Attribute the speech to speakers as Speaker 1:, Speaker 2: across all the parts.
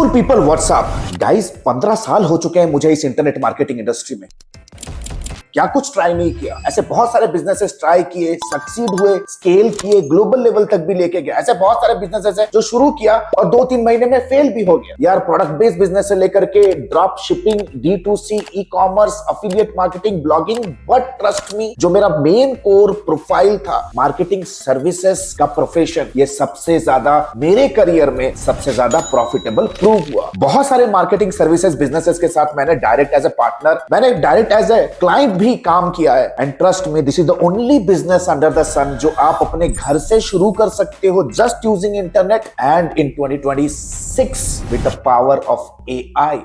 Speaker 1: Successful people WhatsApp guys 15 साल हो चुके हैं मुझे इस इंटरनेट मार्केटिंग इंडस्ट्री में। क्या कुछ ट्राई नहीं किया। ऐसे बहुत सारे बिजनेसेस ट्राई किए, सक्सीड हुए, स्केल किए, ग्लोबल लेवल तक भी लेके गए। ऐसे बहुत सारे बिजनेसेस हैं जो शुरू किया और 2-3 महीने में फेल भी हो गया। यार प्रोडक्ट बेस्ड बिजनेस से लेकर के drop shipping, D2C, e commerce, affiliate marketing, blogging, but trust me जो मेरा मेन कोर प्रोफाइल था मार्केटिंग सर्विसेज का प्रोफेशन, ये सबसे ज्यादा मेरे करियर में सबसे ज्यादा प्रॉफिटेबल प्रूव हुआ। बहुत सारे मार्केटिंग सर्विसेज बिजनेसेस के साथ मैंने डायरेक्ट एज ए पार्टनर, मैंने डायरेक्ट एज ए क्लाइंट भी काम किया है। And trust me, this is the only business under the sun जो आप अपने घर से शुरू कर सकते हो just using internet and in 2026 with the power of AI।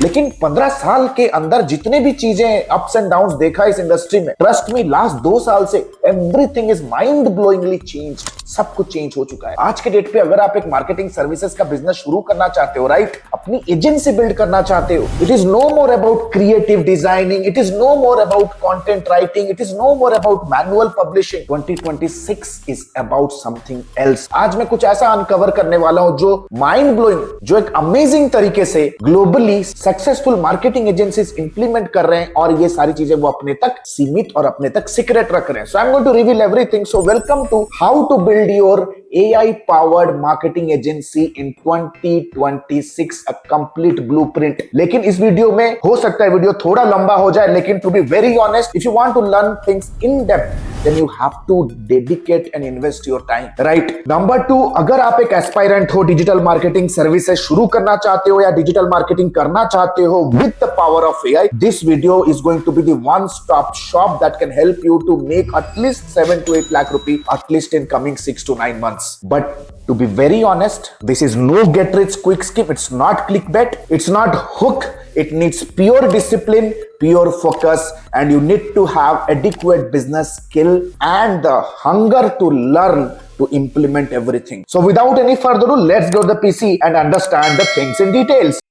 Speaker 1: लेकिन 15 साल के अंदर जितने भी चीजें अप्स एंड डाउन्स देखा इस इंडस्ट्री में, ट्रस्ट मी लास्ट 2 साल से everything is mind blowingly changed. सब कुछ चेंज हो चुका है। आज के डेट पे अगर आप एक मार्केटिंग सर्विसेज का बिजनेस शुरू करना चाहते हो, राइट, अपनी एजेंसी बिल्ड करना चाहते हो, it is no more about creative designing, it is no more about content writing, it is no more about manual publishing. 2026 is about something else. आज मैं कुछ ऐसा अनकवर करने वाला हूं जो माइंड ब्लोइंग, जो एक अमेजिंग तरीके से globally successful marketing agencies implement कर रहे हैं और ये सारी चीजें वो अपने तक सीमित और अपने तक सीक्रेट रख रहे हैं। So I am going to reveal everything. So welcome to how to build your AI powered marketing agency in 2026, a complete blueprint। लेकिन इस वीडियो में हो सकता है वीडियो थोड़ा लंबा हो जाए, लेकिन to be very honest, if you want to learn things in depth, then you have to dedicate and invest your time, right? Number 2, अगर आप एक एस्पायरेंट हो, डिजिटल मार्केटिंग सर्विसेज शुरू करना चाहते हो या डिजिटल मार्केटिंग करना चाहते हो with the power of AI, this video is going to be the one-stop shop that can help you to make at least 7 to 8 lakh rupees at least in coming 6 to 9 months. But to be very honest, this is no get rich quick scheme. It's not clickbait. It's not hook. It needs pure discipline, pure focus, and you need to have adequate business skill and the hunger to learn to implement everything. So without any further ado, let's go to the PC and understand the things in details.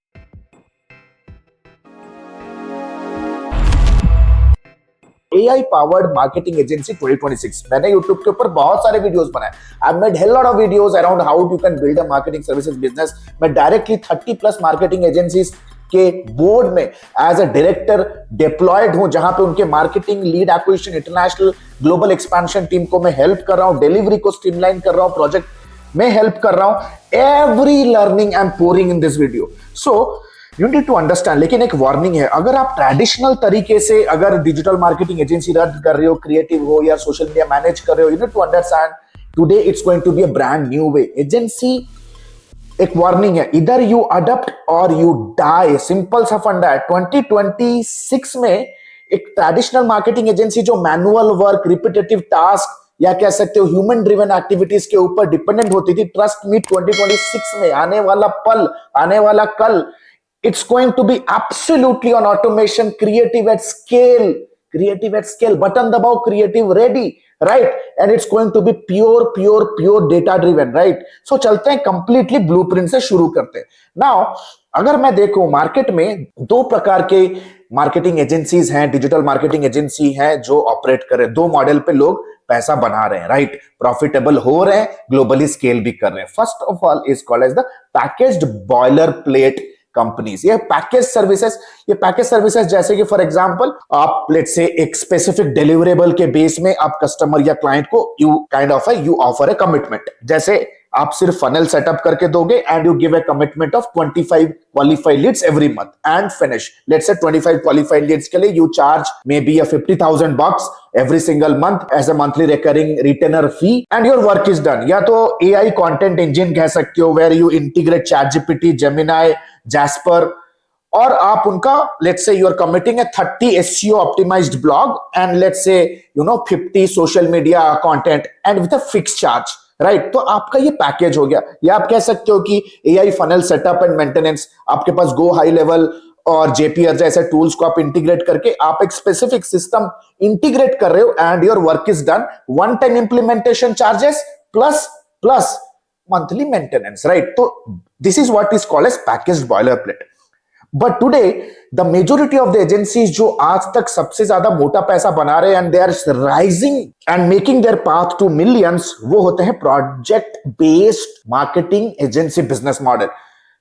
Speaker 1: AI powered marketing agency 2026। मैंने YouTube के ऊपर बहुत सारे videos बनाए। I've made hell lot of videos around how you can build a marketing services business। मैं directly 30+ marketing agencies के board में as a director diploid हूं, जहां पे उनके marketing, lead acquisition, international global expansion team को मैं हेल्प कर रहा हूं, डिलीवरी को स्ट्रीमलाइन कर रहा हूं, प्रोजेक्ट में हेल्प कर रहा हूं। Every learning I am pouring in this video. So you need to understand. लेकिन एक वार्निंग है, अगर आप ट्रेडिशनल तरीके से अगर डिजिटल मार्केटिंग एजेंसी रन कर रहे हो, क्रिएटिव हो या सोशल मीडिया मैनेज कर रहे हो, you need to understand today it's going to be a brand new way. Agency, एक वार्निंग है, इधर यू अडॉप्ट और यू डाई। सिंपल सा फंडा है। 2026 में एक ट्रेडिशनल मार्केटिंग एजेंसी जो मैनुअल वर्क, रिपीटेटिव टास्क या कह सकते हो ह्यूमन ड्रिवन एक्टिविटीज के ऊपर डिपेंडेंट होती थी, ट्रस्ट मी 2026 में आने वाला पल, आने वाला कल, it's going to be absolutely on automation, creative at scale, button दबाओ, creative ready, right? And it's going to be pure data driven, right? So चलते हैं completely blueprint से शुरू करते हैं। Now अगर मैं देखूं मार्केट में 2 प्रकार के मार्केटिंग एजेंसीज हैं, डिजिटल मार्केटिंग एजेंसी हैं जो ऑपरेट कर रहे हैं। 2 मॉडल पे लोग पैसा बना रहे हैं, राइट, प्रॉफिटेबल हो रहे हैं, ग्लोबली स्केल भी कर रहे हैं। First of all is called as the packaged boiler plate companies. ये पैकेज सर्विसेज जैसे कि फॉर एग्जांपल आप लेट्स से एक स्पेसिफिक डिलीवरेबल के बेस में आप कस्टमर या क्लाइंट को यू ऑफर ए कमिटमेंट। जैसे आप सिर्फ फनल सेटअप करके दोगे and you give a commitment of 25 qualified leads every month and finish. Let's say 25 qualified leads के लिए you charge maybe $50,000 every single month as a monthly recurring retainer fee and your work is done। या तो AI content engine कह सकते हो where you integrate ChatGPT, Gemini, Jasper, और आप उनका let's say you are committing a 30 SEO optimized blog and let's say 50 social media content and with a fixed charge, right? तो आपका ये पैकेज हो गया। या आप कह सकते हो कि AI funnel setup and maintenance, आपके पास गो हाई लेवल और JPR जैसे टूल्स को आप इंटीग्रेट करके आप एक स्पेसिफिक सिस्टम इंटीग्रेट कर रहे हो and your work is done. One time implementation charges plus monthly maintenance, right? तो this is what is called as packaged boiler plate. But today the majority of the agencies जो आज तक सबसे ज्यादा मोटा पैसा बना रहे हैं and they are rising and making their path to millions, वो होते हैं project based marketing agency business model.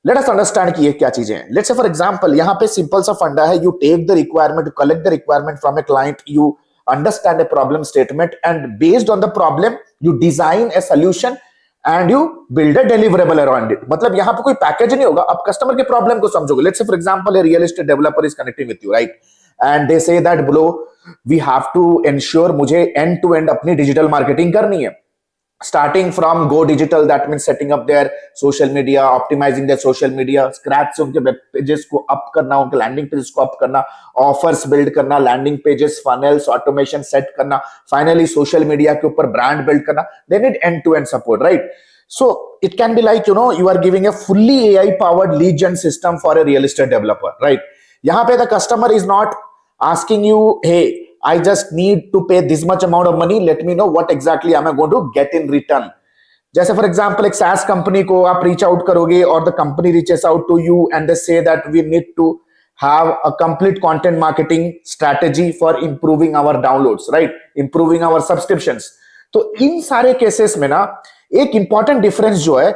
Speaker 1: Let us understand कि ये क्या चीजें हैं. लेट्स से फॉर एग्जांपल यहां पे सिंपल सा फंडा है. You take the requirement, you collect the requirement from a client, you understand a problem statement, and based on the problem you design a solution and you build a deliverable around it. मतलब यहाँ पे कोई package नहीं होगा, आप customer के problem को समझोगे. Let's say for example a real estate developer is connecting with you, right? And they say that bro, we have to ensure मुझे end to end अपनी डिजिटल मार्केटिंग करनी है. Starting from go digital, that means setting up their social media, optimizing their social media, scratch से उनके web pages को up करना, उनके landing pages को अप करना, ऑफर्स बिल्ड करना, landing pages, funnels, automation set करना, फाइनली सोशल मीडिया के ऊपर ब्रांड बिल्ड करना. They need end to end support, right? So it can be like, you are giving a fully AI powered lead gen system for a real estate developer, right? यहाँ पे the customer is not asking you, hey, I just need to pay this much amount of money. Let me know what exactly am I going to get in return. जैसे for example एक SaaS company को आप reach out करोगे और the company reaches out to you and they say that we need to have a complete content marketing strategy for improving our downloads, right? Improving our subscriptions. तो इन सारे cases में ना एक important difference जो है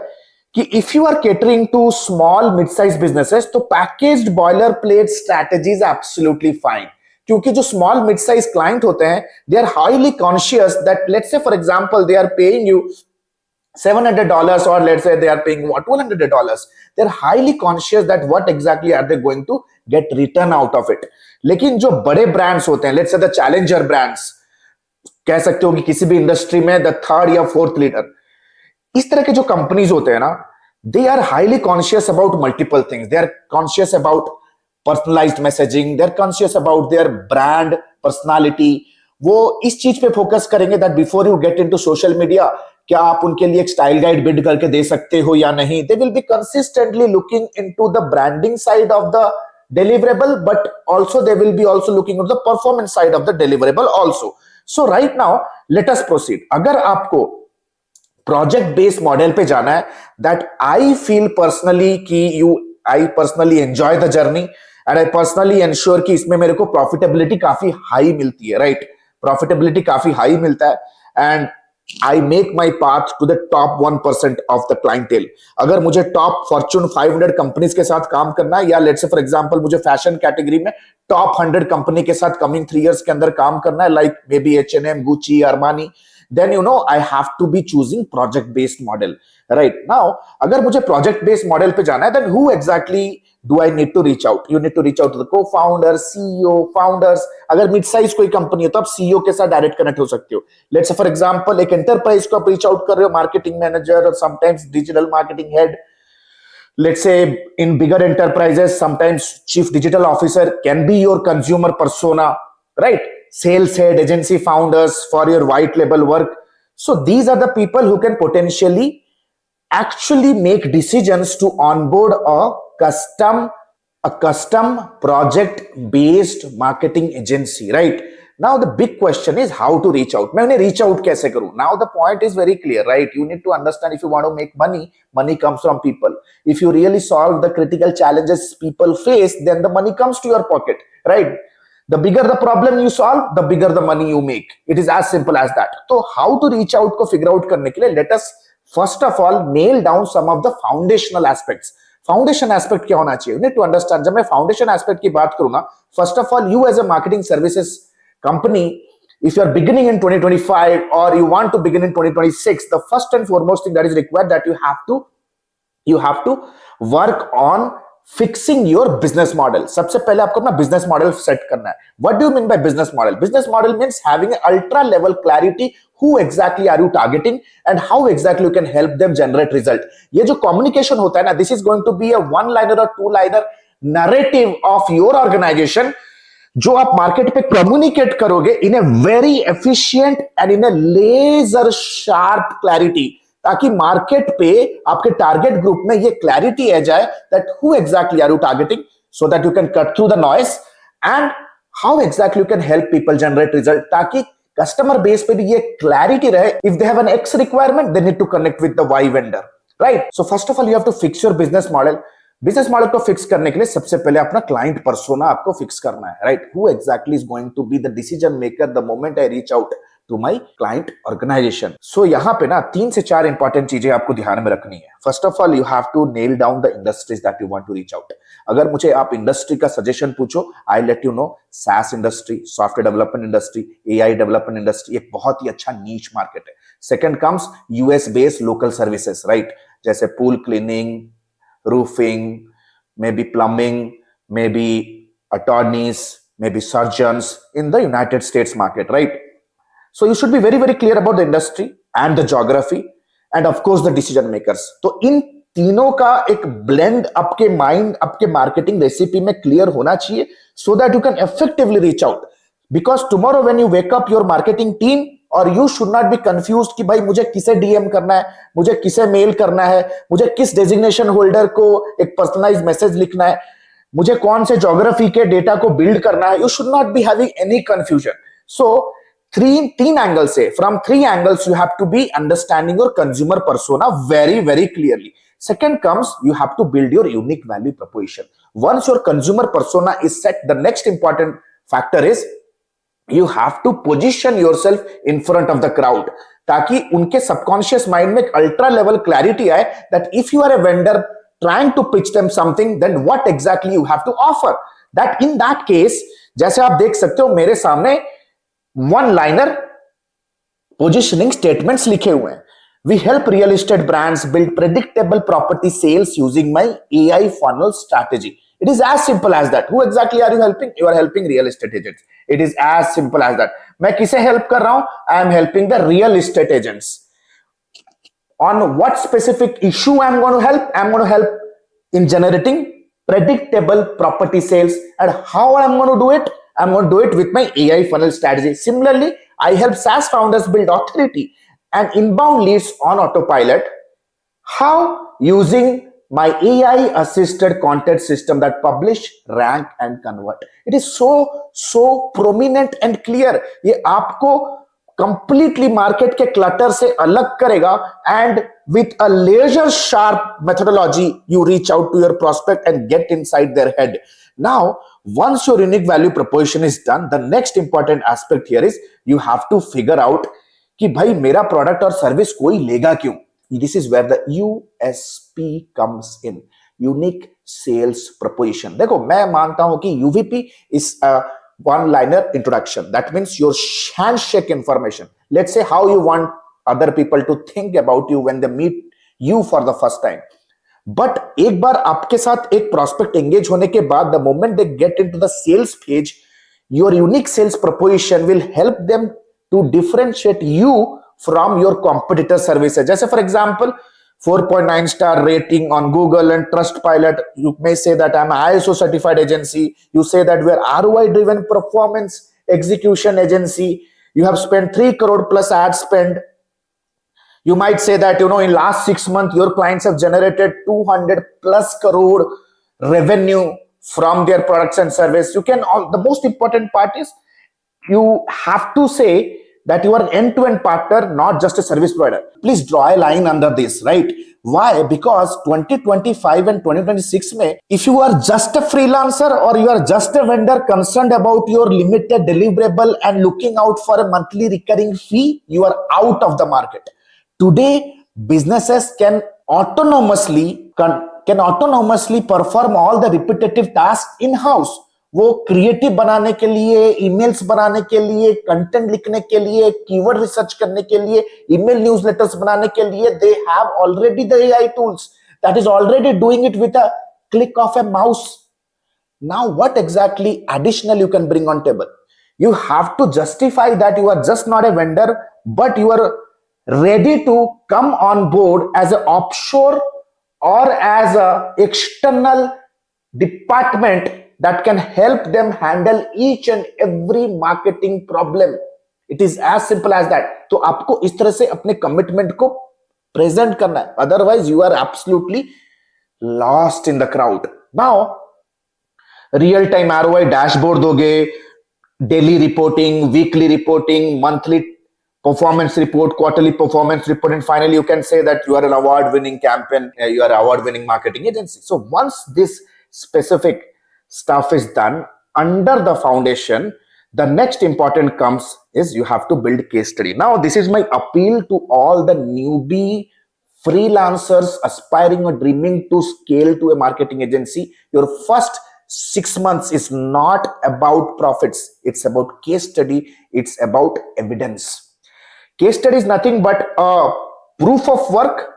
Speaker 1: कि if you are catering to small mid size businesses तो packaged boiler plate strategy is absolutely fine. क्योंकि जो स्मॉल मिड साइज क्लाइंट होते हैं they are highly conscious that let's say for example they are paying you $700 or let's say they are paying what $100. They're highly conscious that what exactly are they going to get return out of it. लेकिन जो बड़े brands होते हैं, let's say the challenger brands, कह सकते हो कि किसी भी इंडस्ट्री में द थर्ड या फोर्थ लीडर, इस तरह के जो कंपनीज होते हैं ना, they are highly conscious about multiple things. They are conscious about personalised messaging, they are conscious about their brand personality. वो इस चीज पे फोकस करेंगे that before you get into social media क्या आप उनके लिए एक स्टाइल गाइड बिल्ड करके दे सकते हो या नहीं. They will be consistently looking into the branding side of the deliverable, but also they will be also looking into the performance side of the deliverable also. So right now let us proceed. अगर आपको project based model पे जाना है, that I feel personally कि I personally enjoy the journey and I personally ensure कि इसमें मेरे को प्रॉफिटेबिलिटी काफी हाई मिलती है, राइट? प्रॉफिटेबिलिटी काफी हाई मिलता है and I make my path to the top 1% of the clientele. अगर मुझे टॉप फॉर्च्यून 500 कंपनीज के साथ काम करना है या लेट्स से फॉर एग्जांपल मुझे फैशन कैटेगरी में टॉप 100 कंपनी के साथ कमिंग 3 इयर्स के अंदर काम करना है, like may be H&M, Gucci, Armani, then I have to be choosing project based model. Right now अगर मुझे project based model पे जाना है, then who exactly do I need to reach out? You need to reach out to the co-founder, CEO, founders. अगर mid size कोई company है तो आप CEO के साथ डायरेक्ट कनेक्ट हो सकते हो. लेट्स से फॉर एग्जांपल एक एंटरप्राइज को आप रीच आउट कर रहे हो, मार्केटिंग मैनेजर और sometimes digital marketing head. Let's say in bigger enterprises, sometimes chief digital officer can be your consumer persona, right? Sales head, agency founders for your white label work. So these are the people who can potentially actually make decisions to onboard a custom project based marketing agency, right? Now the big question is how to reach out. मैं उन्हें reach out कैसे करूं? Now the point is very clear, right? You need to understand if you want to make money, money comes from people. If you really solve the critical challenges people face, then the money comes to your pocket, right? The bigger the problem you solve, the bigger the money you make. It is as simple as that. So how to reach out को figure out करने के लिए let us first of all nail down some of the foundational aspects. Foundation aspect क्या होना चाहिए? You need to understand. जब मैं foundation aspect की बात करूंगा, first of all you as a marketing services company, if you are beginning in 2025 or you want to begin in 2026, the first and foremost thing that is required that you have to work on fixing your business model. सबसे पहले आपको अपना business model set करना है. What do you mean by business model? Business model means having an ultra level clarity who exactly are you targeting and how exactly you can help them generate result. ये जो communication होता है ना, this is going to be a one liner or two liner narrative of your organization जो आप market पे communicate करोगे in a very efficient and in a laser sharp clarity, ताकि मार्केट पे आपके टारगेट ग्रुप में ये क्लैरिटी आ जाए that who exactly are you targeting, so that you can cut through the noise and how exactly you can help people generate result, ताकि customer base पे भी ये क्लैरिटी रहे. If they have an X requirement they need to connect with the Y vendor, right? So first of all you have to fix your business model. Business model को fix करने के लिए सबसे पहले अपना क्लाइंट पर्सोना आपको fix करना है, right? Who exactly is going to be the decision maker the moment I reach out to my client organisation. सो यहाँ पे ना 3 से 4 इंपॉर्टेंट चीजें आपको ध्यान में रखनी है। First of all, you have to nail down the industries that you want to reach out. अगर मुझे आप इंडस्ट्री का सजेशन पूछो, I let you know SaaS industry, software development industry, AI development industry एक बहुत ही अच्छा नीच मार्केट है। Second comes US based local services, right, जैसे pool cleaning, roofing, maybe plumbing, maybe attorneys, maybe surgeons in the United States market, right? So you should be very, very clear about the industry and the geography and of course the decision makers. तो इन तीनों का एक blend आपके mind, आपके marketing recipe में clear होना चाहिए so that you can effectively reach out. Because tomorrow when you wake up your marketing team, और you should not be confused कि भाई मुझे किसे DM करना है, मुझे किसे मेल करना है, मुझे किस डेजिग्नेशन होल्डर को एक पर्सनलाइज मैसेज लिखना है, मुझे कौन से ज्योग्राफी के डेटा को बिल्ड करना है। You should not be having any confusion. सो तीन एंगल से, from 3 angles you have to be understanding your consumer persona very very clearly. Second comes, you have to build your unique value proposition. Once your consumer persona is set, the next important factor is you have to position yourself in front of the crowd, ताकि उनके subconscious mind में एक ultra level clarity आए that if you are a vendor trying to pitch them something, then what exactly you have to offer. That in that case, जैसे आप देख सकते हो मेरे सामने वन लाइनर पोजिशनिंग स्टेटमेंट्स लिखे हुए हैं। We help real estate brands build predictable property sales using my AI funnel strategy. It is as simple as that. Who exactly are you helping? You are helping real estate agents. It is as simple as that. मैं किसे help कर रहा हूं? I am helping the real estate agents. On what specific issue I'm going to help? I'm going to help in generating predictable property sales. And how I'm going to do it? I'm going to do it with my AI funnel strategy. Similarly, I help SaaS founders build authority and inbound leads on autopilot. How? Using my AI assisted content system that publish, rank and convert. It is so prominent and clear. ये आपको completely market के clutter से अलग करेगा, and with a laser sharp methodology you reach out to your prospect and get inside their head. Now, once your unique value proposition is done, the next important aspect here is you have to figure out कि भाई मेरा product और service कोई लेगा क्यों। This is where the USP comes in, unique sales proposition. देखो, मैं मानता हूं कि UVP is one liner introduction, that means your handshake information. Let's say how you want other people to think about you when they meet you for the first time. But एक बार आपके साथ एक प्रोस्पेक्ट एंगेज होने के बाद, the moment they get into the sales page, your unique sales proposition will help them to differentiate you from your competitor services. जैसे for example 4.9 star rating on Google and Trustpilot, you may say that I'm an ISO certified agency, you say that we're ROI driven performance execution agency, you have spent 3 crore plus ad spend. You might say that, you know, in last 6 months your clients have generated 200 plus crore revenue from their products and service. You can, the most important part is you have to say that you are an end-to-end partner, not just a service provider. Please draw a line under this, right? Why? Because 2025 and 2026 mein, if you are just a freelancer or you are just a vendor concerned about your limited deliverable and looking out for a monthly recurring fee, you are out of the market. Today, businesses can autonomously perform all the repetitive tasks in-house. वो creative बनाने के लिए, emails बनाने के लिए, content लिखने के लिए, कीवर्ड रिसर्च करने के लिए, ईमेल न्यूज़लेटर्स बनाने के लिए, they have already the AI tools that is already doing it with a click of a mouse. Now, what exactly additional you can bring on table? You have to justify that you are just not a vendor, but you are ready to come on board as an offshore or as a external department that can help them handle each and every marketing problem. It is as simple as that. तो आपको इस तरह से अपने commitment को present करना है, otherwise you are absolutely lost in the crowd. Now real time ROI dashboard दोगे, daily reporting, weekly reporting, monthly performance report, quarterly performance report, and finally you can say that you are an award winning campaign, you are an award winning marketing agency. So once this specific stuff is done under the foundation, The next important comes is you have to build case study. Now, this is my appeal to all the newbie freelancers aspiring or dreaming to scale to a marketing agency. Your first 6 months is not about profits. It's about case study. It's about evidence. Case study is nothing but a proof of work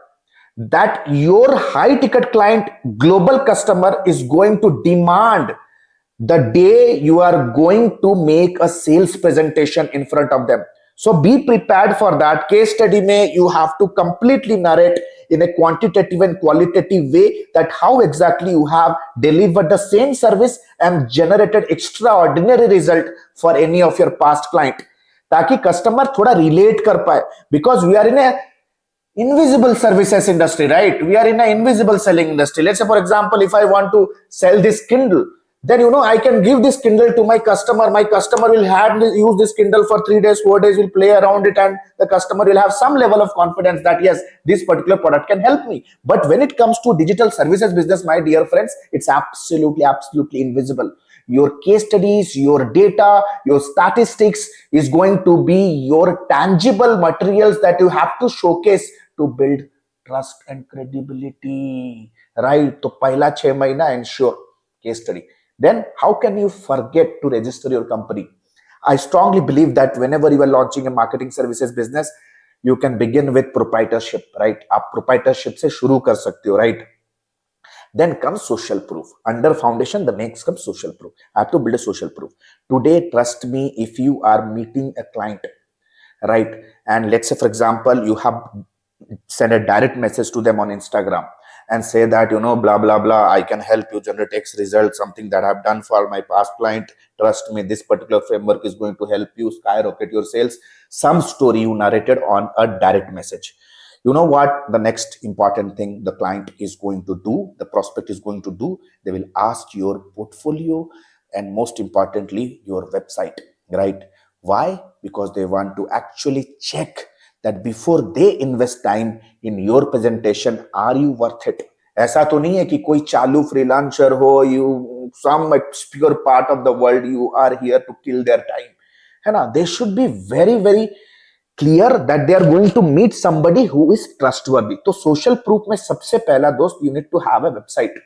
Speaker 1: that your high ticket client global customer is going to demand the day you are going to make a sales presentation in front of them. So be prepared for that. Case study may you have to completely narrate in a quantitative and qualitative way that how exactly you have delivered the same service and generated extraordinary result for any of your past client, ताकि customer थोड़ा relate कर पाए, because we are in a invisible services industry, right? We are in an invisible selling industry. Let's say, for example, if I want to sell this Kindle, then I can give this Kindle to my customer. My customer will use this Kindle for 3 days, 4 days, will play around it, and the customer will have some level of confidence that yes, this particular product can help me. But when it comes to digital services business, my dear friends, it's absolutely invisible. Your case studies, your data, your statistics is going to be your tangible materials that you have to showcase to build trust and credibility, right? So pahla 6 mahina ensure case study. Then how can you forget to register your company? I strongly believe that whenever you are launching a marketing services business, you can begin with proprietorship, right? आप proprietorship से शुरू कर सकते हो, right? Then comes social proof. Under foundation, the next comes social proof. I have to build a social proof. Today, trust me, if you are meeting a client, right? And let's say, for example, you have send a direct message to them on Instagram and say that, blah, blah, blah, I can help you generate X result, something that I've done for my past client. Trust me, this particular framework is going to help you skyrocket your sales. Some story you narrated on a direct message. You know what? The next important thing the client is going to do, the prospect is going to do, they will ask your portfolio and most importantly, your website, right? Why? Because they want to actually check that before they invest time in your presentation, are you worth it? ऐसा तो नहीं है कि कोई चालू freelancer हो, you some obscure part of the world, you are here to kill their time, है ना? They should be very clear that they are going to meet somebody who is trustworthy. तो social proof में सबसे पहला दोस्त, you need to have a website.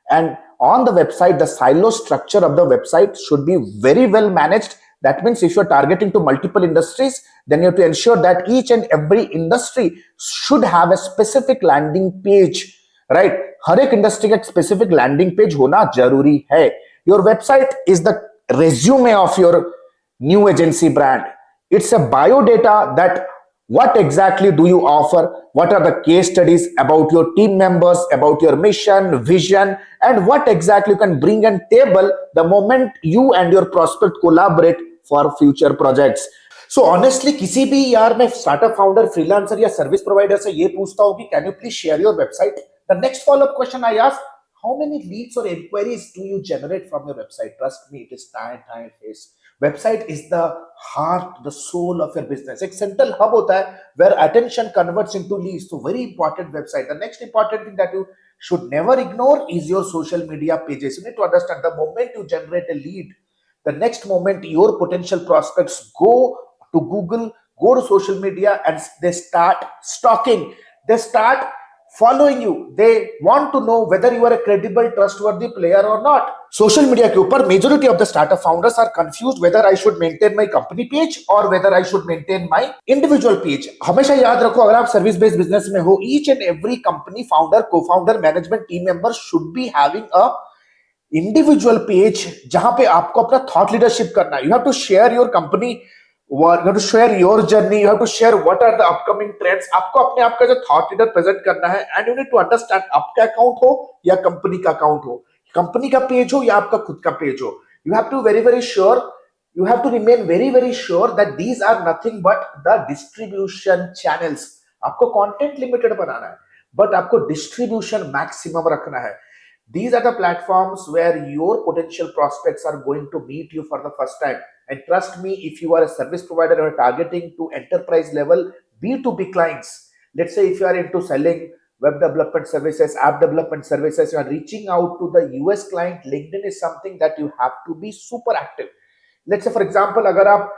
Speaker 1: And on the website, the silo structure of the website should be very well managed. That means if you're targeting to multiple industries, then you have to ensure that each and every industry should have a specific landing page, right? हर एक industry का specific landing page होना जरूरी है. Your website is the resume of your new agency brand. It's a biodata that what exactly do you offer? What are the case studies about your team members, about your mission, vision, and what exactly you can bring and table the moment you and your prospect collaborate for future projects. So honestly, किसी भी यार मैं startup founder, freelancer या service provider से ये पूछता हूँ कि can you please share your website? The next follow-up question I ask, how many leads or inquiries do you generate from your website? Trust me, it is time face. Website is the heart, the soul of your business. एक central hub होता है where attention converts into leads. So very important website. The next important thing that you should never ignore is your social media pages. You need to understand the moment you generate a lead, the next moment your potential prospects go to Google, go to social media, and they start stalking. They start following you. They want to know whether you are a credible, trustworthy player or not. Social media के ऊपर majority of the startup founders are confused whether I should maintain my company page or whether I should maintain my individual page. हमेशा याद रखो, अगर आप service based business में हो, each and every company founder, co-founder, management team member should be having a individual page जहां पे आपको अपना thought leadership करना है. You have to share your company, you have to share your journey, you have to share what are the upcoming trends. आपको अपने आप का जो thought leader present करना है, and you need to understand आपका account हो या कंपनी का account हो, कंपनी का पेज हो या आपका खुद का पेज हो. You have to very sure, you have to remain very sure that these are nothing but the distribution channels. आपको content limited बनाना है, but आपको distribution maximum रखना है. These are the platforms where your potential prospects are going to meet you for the first time. And trust me, if you are a service provider or targeting to enterprise level B2B clients, let's say if you are into selling web development services, app development services, you are reaching out to the US client, LinkedIn is something that you have to be super active. Let's say for example अगर आप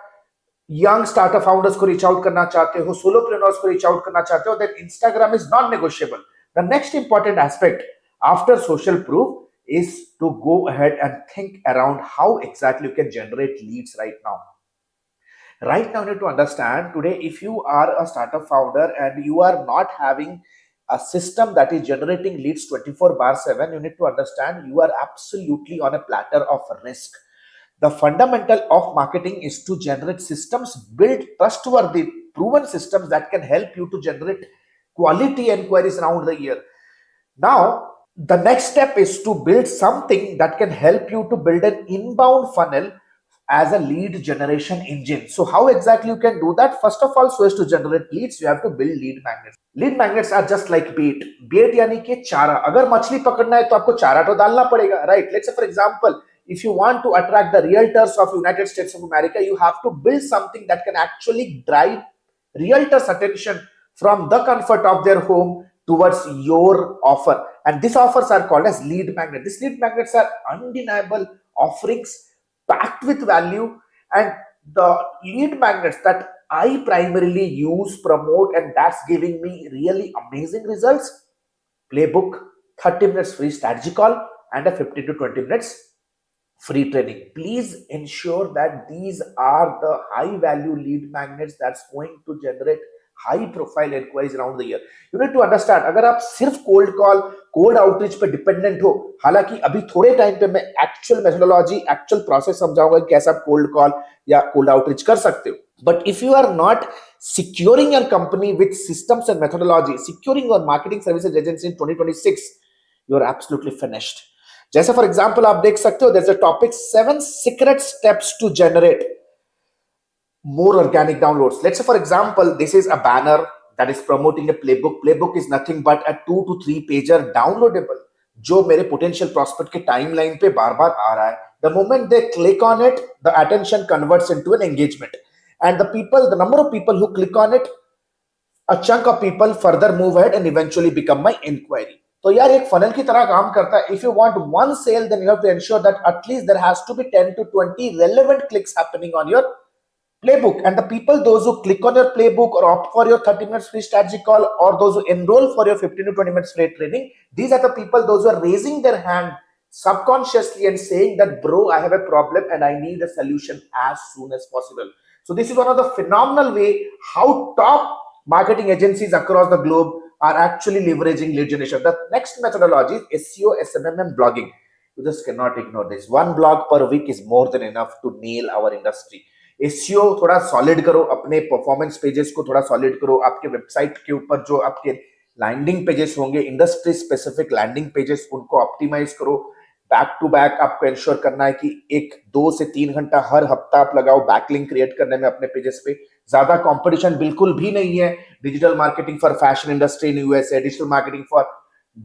Speaker 1: young startup founders को reach out करना चाहते हो, सोलोप्रेन्योर्स को reach out करना चाहते हो, then Instagram is non negotiable. The next important aspect after social proof is to go ahead and think around how exactly you can generate leads right now. Right now, you need to understand today if you are a startup founder and you are not having a system that is generating leads 24 bar 7, you need to understand you are absolutely on a platter of risk. The fundamental of marketing is to generate systems, build trustworthy, proven systems that can help you to generate quality inquiries around the year. Now, the next step is to build something that can help you to build an inbound funnel as a lead generation engine. So how exactly you can do that? First of all, so as to generate leads, you have to build lead magnets. Lead magnets are just like bait. Bait यानी कि चारा. अगर मछली पकड़ना है तो आपको चारा तो डालना पड़ेगा, right? Let's say for example, if you want to attract the realtors of United States of America, you have to build something that can actually drive realtors' attention from the comfort of their home towards your offer. And these offers are called as lead magnets. These lead magnets are undeniable offerings packed with value, and the lead magnets that I primarily use, promote, and that's giving me really amazing results: playbook, 30 minutes free strategy call, and a 15 to 20 minutes free training. Please ensure that these are the high value lead magnets that's going to generate high profile inquiries around the year. You need to understand, अगर आप सिर्फ cold call, cold outreach पे dependent हो, हालांकि अभी थोड़े time पे मैं एक्चुअल मेथोडोलॉजी, एक्चुअल प्रोसेस समझाऊंगा कि कैसे आप कोल्ड कॉल या कोल्ड आउटरीच कर सकते हो. But if you are not securing your company with systems and methodology, securing your marketing services agency in 2026, you are absolutely finished. जैसे फॉर एग्जाम्पल आप देख सकते हो, there's a topic 7 secret steps to generate more organic downloads. Let's say for example, this is a banner that is promoting a playbook. Playbook is nothing but a 2 to 3 pager downloadable जो मेरे potential prospect के timeline पे बार बार आ रहा है. The moment they click on it, the attention converts into an engagement, and the number of people who click on it, a chunk of people further move ahead and eventually become my inquiry. तो यार एक funnel की तरह काम करता है. If you want one sale, then you have to ensure that at least there has to be 10 to 20 relevant clicks happening on your playbook, and the people, those who click on your playbook or opt for your 30 minutes free strategy call, or those who enroll for your 15 to 20 minutes free training, these are the people, those who are raising their hand subconsciously and saying that, bro, I have a problem and I need a solution as soon as possible. So this is one of the phenomenal way how top marketing agencies across the globe are actually leveraging lead generation. The next methodology is SEO, SMM, and blogging. You just cannot ignore this. One blog per week is more than enough to nail our industry. SEO थोड़ा solid करो, अपने performance pages को थोड़ा solid करो, आपके website के ऊपर जो आपके लैंडिंग पेजेस होंगे, इंडस्ट्री स्पेसिफिक लैंडिंग पेजेस, उनको ऑप्टिमाइज करो. बैक टू बैक आपको इंश्योर करना है कि 1-2 से 3 घंटा हर हफ्ता आप लगाओ बैकलिंक क्रिएट करने में अपने पेजेस पे. ज्यादा कंपटीशन बिल्कुल भी नहीं है. Digital marketing for fashion industry in USA, digital marketing for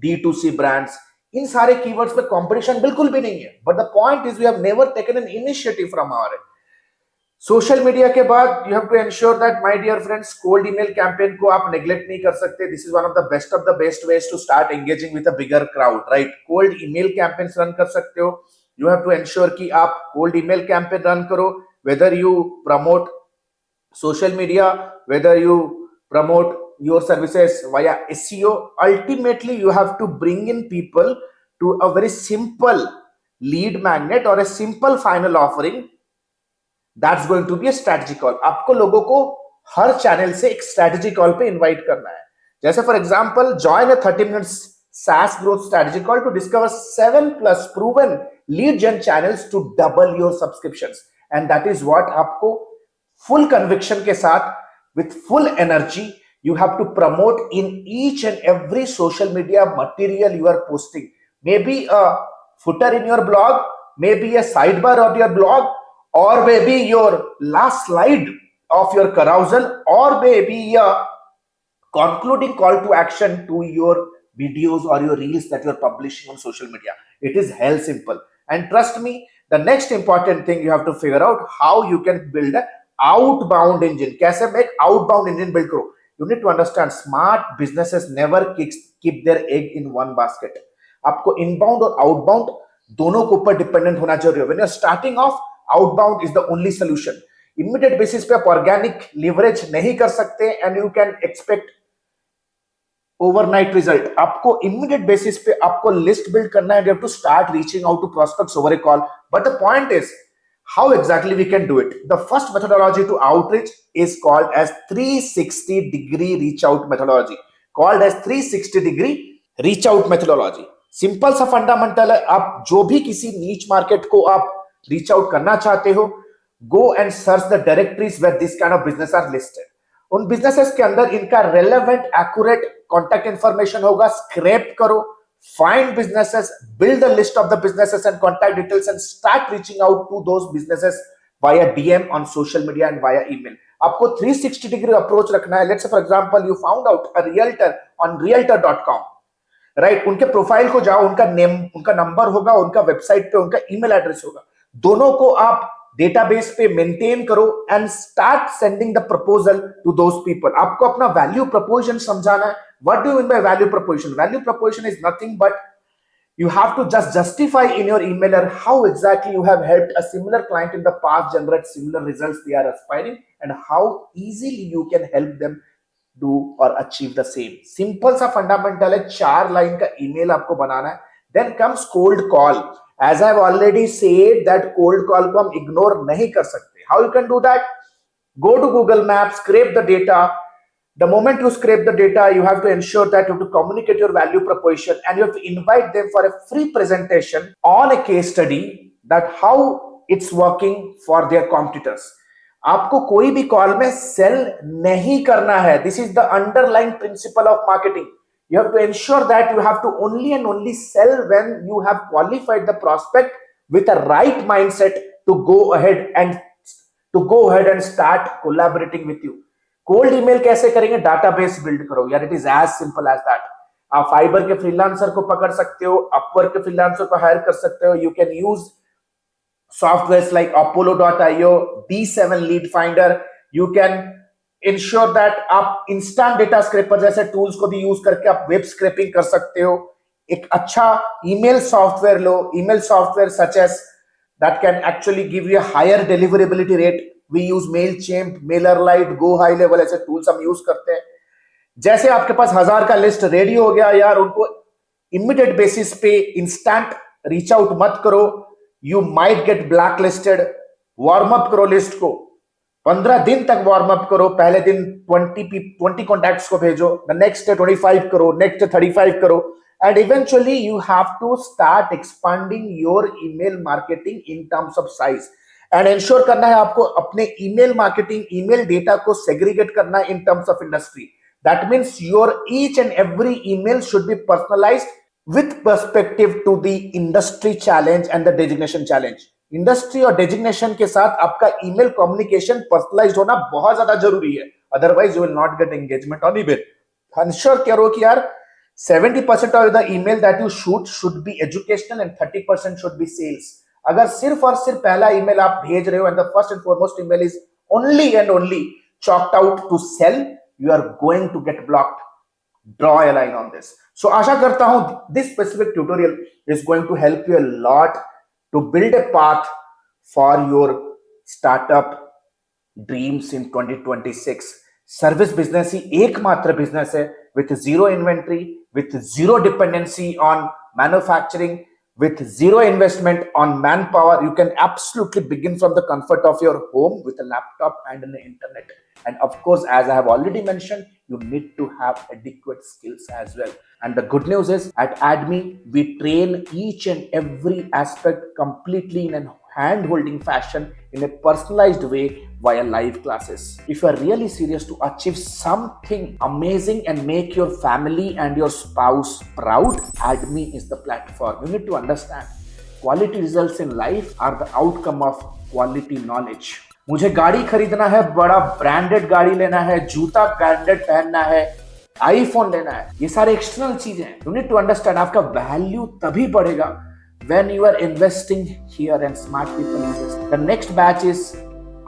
Speaker 1: D2C brands, इन सारे कीवर्ड्स पे कंपटीशन बिल्कुल भी नहीं है. But the point is we have never taken an initiative from our end. Social media के बाद you have to ensure that my dear friends, cold email campaign को आप नेग्लेक्ट नहीं कर सकते. This is one of the best ways to start engaging with a bigger crowd, right? Cold email campaigns run कर सकते हो. You have to ensure कि आप कोल्ड ईमेल कैंपेन रन करो, whether you promote social media, whether you promote your services via SEO. Ultimately you have to bring in people to a very simple lead magnet or a simple final offering. That's going to be a strategy call. आपको लोगों को हर channel से एक strategy call पे invite करना है. जैसे for example, join a 30 minutes SaaS growth strategy call to discover 7+ proven lead gen channels to double your subscriptions. And that is what आपको full conviction के साथ, with full energy, you have to promote in each and every social media material you are posting. Maybe a footer in your blog, maybe a sidebar of your blog, or maybe your last slide of your carousel, or maybe a concluding call to action to your videos or your reels that you are publishing on social media. It is hell simple. And trust me, the next important thing you have to figure out how you can build a outbound engine. कैसे मैं एक outbound engine build करूं? You need to understand, smart businesses never keep their egg in one basket. आपको inbound और outbound दोनों के ऊपर dependent होना जरूरी है. When you're starting off, outbound is the only solution. Immediate basis पे आप ऑर्गेनिक लिवरेज नहीं कर सकते and you can expect overnight result. आपको इमीडिएट बेसिस पे आपको लिस्ट बिल्ड करना है, you have to start reaching out to prospects over a call, but the point is how exactly we can do it. The first methodology to outreach is called as 360-degree reach out methodology, called as 360-degree reach out methodology। Simple सा fundamental है, आप जो भी किसी नीच market को आप reach out करना चाहते हो, go and search the directories where this kind of business are listed. उन बिजनेसेस के अंदर इनका रेलेवेंट एक्यूरेट कॉन्टैक्ट इंफॉर्मेशन होगा, स्क्रैप करो, find businesses, build a list of the businesses and contact details and start reaching out to those businesses via DM on social media and via email। आपको 360 degree approach रखना है। Let's say for example you found out a realtor on realtor.com, right? उनके profile को जाओ, उनका name, उनका number होगा, उनका वेबसाइट पे उनका ईमेल एड्रेस होगा, दोनों को आप डेटाबेस पे मेंटेन करो and start sending the proposal to those people. आपको अपना वैल्यू प्रपोजिशन समझाना है। What do you mean by value proposition? Value proposition is nothing but you have to just justify in your emailer how exactly you have helped a similar client in the past generate similar results they are aspiring and how easily you can help them do or achieve the same। Simple सा fundamental है, 4 line का email आपको बनाना है। Then comes cold call। As I have already said that cold call को हम ignore नहीं कर सकते। How you can do that? Go to Google Maps, scrape the data। The moment you scrape the data, you have to ensure that you have to communicate your value proposition and you have to invite them for a free presentation on a case study that how it's working for their competitors। आपको कोई भी call में cell नहीं करना है। This is the underlying principle of marketing। You have to ensure that you have to only and only sell when you have qualified the prospect with a right mindset to go ahead and start collaborating with you। Cold email कैसे करेंगे? Database build करो यार, it is as simple as that. आप Fiverr के freelancer को पकड़ सकते हो, अपवर्क के फ्रीलांसर को हायर कर सकते हो। You can use softwares like apollo.io, D7 lead finder. You can ensure that आप इंस्टेंट डेटा स्क्रैपर जैसे टूल्स को भी यूज करके आप वेब स्क्रैपिंग कर सकते हो। एक अच्छा ईमेल सॉफ्टवेयर लो, email software such as that can actually give you higher deliverability rate. We use Mailchimp, MailerLite, Go High Level ऐसे टूल्स हम यूज करते हैं। जैसे आपके पास 1000 का लिस्ट रेडी हो गया यार, उनको इमीडिएट बेसिस पे इंस्टेंट रीच आउट मत करो, you might get black listed. Warm up करो लिस्ट को, 15 दिन तक वार्म अप करो। पहले दिन 20 कॉन्टैक्ट्स को भेजो, नेक्स्ट डे 25 करो, नेक्स्ट डे 35 करो and eventually you have to start expanding your email marketing in terms of size and ensure करना है आपको अपने ईमेल मार्केटिंग, ईमेल डेटा को सेग्रीगेट करना in terms of industry. That means your each and every email should be personalised with perspective to the industry challenge and the designation challenge. Industry और designation के साथ आपका email communication personalised होना बहुत ज्यादा जरूरी है, otherwise you will not gate engagement on email. Ensure करो कि यार 70% of the email that you should be educational and 30% should be sales। अगर सिर्फ और सिर्फ पहला ईमेल आप भेज रहे हो and the first and foremost email is only and only chalked out to sell, you are going to get blocked। Draw a line on this। So आशा करता हूं this specific tutorial is going to help you a lot to build a path for your startup dreams in 2026। Service business ही एकमात्र business है with zero inventory, with zero dependency on manufacturing, with zero investment on manpower। You can absolutely begin from the comfort of your home with a laptop and an internet। And of course, as I have already mentioned, you need to have adequate skills as well। And the good news is at AdMe, we train each and every aspect completely in a hand-holding fashion in a personalized way via live classes। If you are really serious to achieve something amazing and make your family and your spouse proud, AdMe is the platform। You need to understand, quality results in life are the outcome of quality knowledge। मुझे गाड़ी खरीदना है, बड़ा branded गाड़ी लेना है, जूता branded पहनना है, आईफोन लेना है, ये सारे एक्सटर्नल चीजें हैं। You need to understand, आपका वैल्यू तभी बढ़ेगा when you are investing here and smart people invest। The next batch is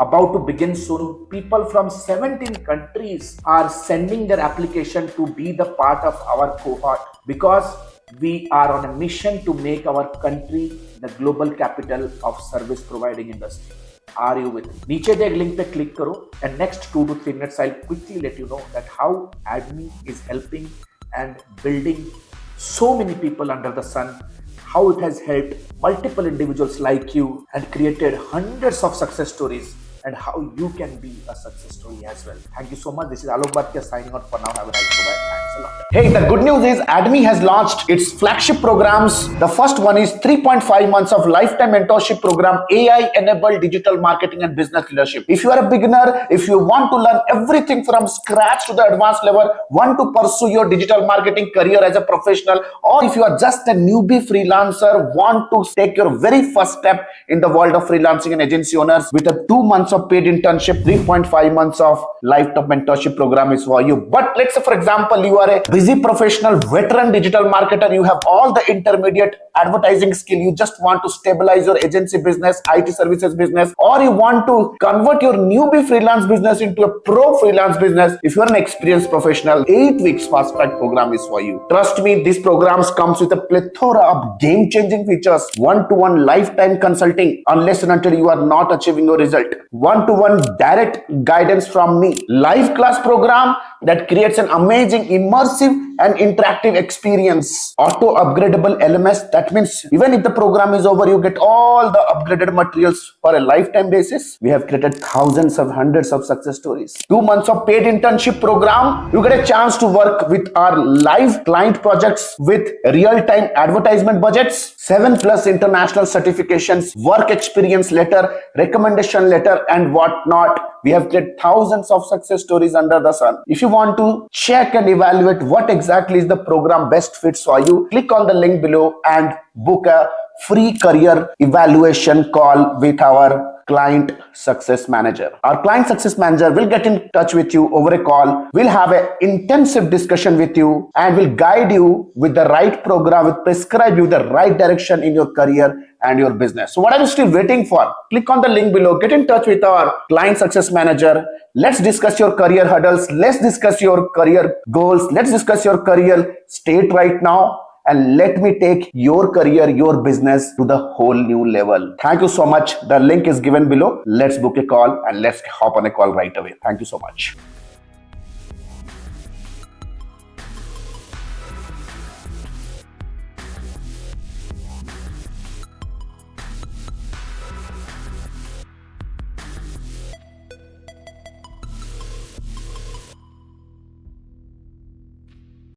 Speaker 1: about to begin soon। People from 17 countries are sending their application to be the part of our cohort because We are on a mission to make our country the global capital of service providing industry. Are you with me? नीचे दे link पे click करो and next 2 to 3 minutes I'll quickly let you know that how ADME is helping and building so many people under the sun, how it has helped multiple individuals like you and created hundreds of success stories, and how you can be a success story as well. Thank you so much. This is Alok Bhatia signing out for now. Have a nice day. Thanks a lot. Hey, the good news is ADME has launched its flagship programs. The first one is 3.5 months of lifetime mentorship program, AI enabled digital marketing and business leadership. If you are a beginner, if you want to learn everything from scratch to the advanced level, want to pursue your digital marketing career as a professional, or if you are just a newbie freelancer, want to take your very first step in the world of freelancing and agency owners, with a 2 months of paid internship, 3.5 months of lifetime mentorship program is for you. But let's say, for example, you are a busy professional, veteran digital marketer, you have all the intermediate advertising skill, you just want to stabilize your agency business, IT services business, or you want to convert your newbie freelance business into a pro freelance business. If you are an experienced professional, 8 weeks fast track program is for you. Trust me, these programs comes with a plethora of game-changing features, one-to-one lifetime consulting unless and until you are not achieving your result, one-to-one direct guidance from me, live class program that creates an amazing immersive and interactive experience, auto upgradable LMS. That means even if the program is over, you get all the upgraded materials for a lifetime basis. We have created thousands of hundreds of success stories. 2 months of paid internship program, you get a chance to work with our live client projects with real-time advertisement budgets, 7+ international certifications, work experience letter, recommendation letter, and whatnot. We have created thousands of success stories under the sun. If you want to check and evaluate what exactly is the program best fits for you, click on the link below and book a free career evaluation call with our client success manager. Our client success manager will get in touch with you over a call. We'll have an intensive discussion with you and will guide you with the right program, will prescribe you the right direction in your career and your business. So what are you still waiting for? Click on the link below, get in touch with our client success manager. Let's discuss your career hurdles. Let's discuss your career goals. Let's discuss your career state right now. And let me take your career, your business to the whole new level. Thank you so much. The link is given below. Let's book a call and let's hop on a call right away. Thank you so much.